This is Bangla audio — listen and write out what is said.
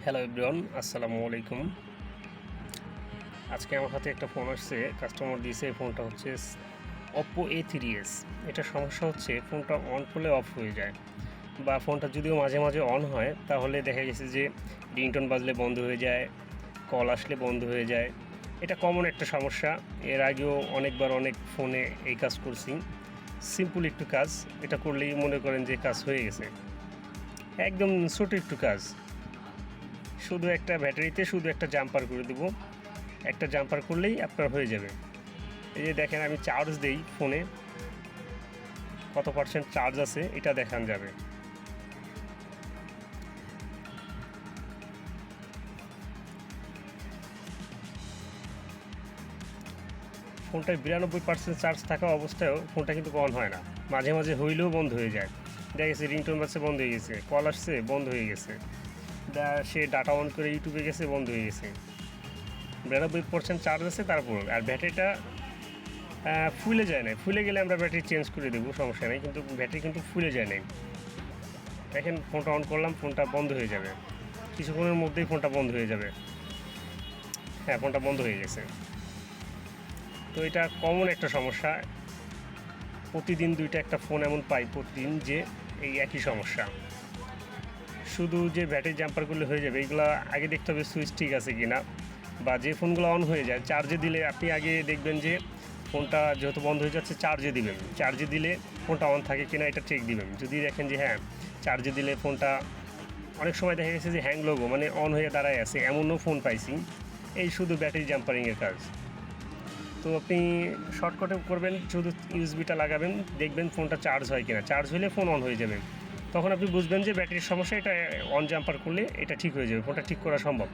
হ্যালো এভরিওয়ান, আসসালামু আলাইকুম। আজকে আমার হাতে একটা ফোন আসছে, কাস্টমার দিয়েছে। এই ফোনটা হচ্ছে oppo A3s। এটা সমস্যা হচ্ছে ফোনটা অন করলে অফ হয়ে যায়, বা ফোনটা যদিও মাঝে মাঝে অন হয় তাহলে দেখা গেছে যে রিংটোন বাজলে বন্ধ হয়ে যায়, কল আসলে বন্ধ হয়ে যায়। এটা কমন একটা সমস্যা। এর আগেও অনেকবার অনেক ফোনে এই কাজ করছি। সিম্পল একটু কাজ, এটা করলেই মনে করেন যে কাজ হয়ে গেছে। একদম ছোটো একটু কাজ, শুধু একটা ব্যাটারিতে শুধু একটা জাম্পার করে দেবো। একটা জাম্পার করলেই আপনার হয়ে যাবে। এই যে দেখেন, আমি চার্জ দেই ফোনে, কত পার্সেন্ট চার্জ আছে এটা দেখান যাবে। ফোনটায় 92% চার্জ থাকা অবস্থায়ও ফোনটা কিন্তু অন হয় না, মাঝে মাঝে হইলেও বন্ধ হয়ে যায়। দেখা গেছে রিংটোন বাজছে বন্ধ হয়ে গেছে, কল আসছে বন্ধ হয়ে গেছে, সে ডাটা অন করে ইউটিউবে গেছে বন্ধ হয়ে গেছে। 92% চার্জ আছে তারপর, আর ব্যাটারিটা ফুলে যায় না। ফুলে গেলে আমরা ব্যাটারি চেঞ্জ করে দেবো, সমস্যা নেই, কিন্তু ব্যাটারি কিন্তু ফুলে যায় নাই। দেখেন, ফোনটা অন করলাম, ফোনটা বন্ধ হয়ে যাবে কিছুক্ষণের মধ্যেই, ফোনটা বন্ধ হয়ে যাবে। হ্যাঁ, ফোনটা বন্ধ হয়ে গেছে। তো এটা কমন একটা সমস্যা। প্রতিদিন দুইটা একটা ফোন এমন পাই প্রতিদিন যে এই একই সমস্যা। শুধু যে ব্যাটারি জাম্পার করলে হয়ে যাবে এইগুলো আগে দেখতে হবে সুইচ ঠিক আছে কি না, বা যে ফোনগুলো অন হয়ে যায় চার্জে দিলে আপনি আগে দেখবেন যে ফোনটা যেহেতু বন্ধ হয়ে যাচ্ছে চার্জে দিবেন। চার্জে দিলে ফোনটা অন থাকে কিনা এটা চেক দিবেন। যদি দেখেন যে হ্যাঁ, চার্জে দিলে ফোনটা অনেক সময় দেখা গেছে যে হ্যাং লোগো মানে অন হয়ে দাঁড়ায় আছে, এমনও ফোন পাইছি। এই শুধু ব্যাটারি জাম্পারিংয়ের কাজ। তো আপনি শর্টকাটে করবেন, শুধু ইউএসবিটা লাগাবেন, দেখবেন ফোনটা চার্জ হয় কিনা। চার্জ হলে ফোন অন হয়ে যাবে, তখন আপনি বুঝবেন যে ব্যাটারির সমস্যা। এটা অন জাম্পার করলে এটা ঠিক হয়ে যাবে, ফোনটা ঠিক করা সম্ভব।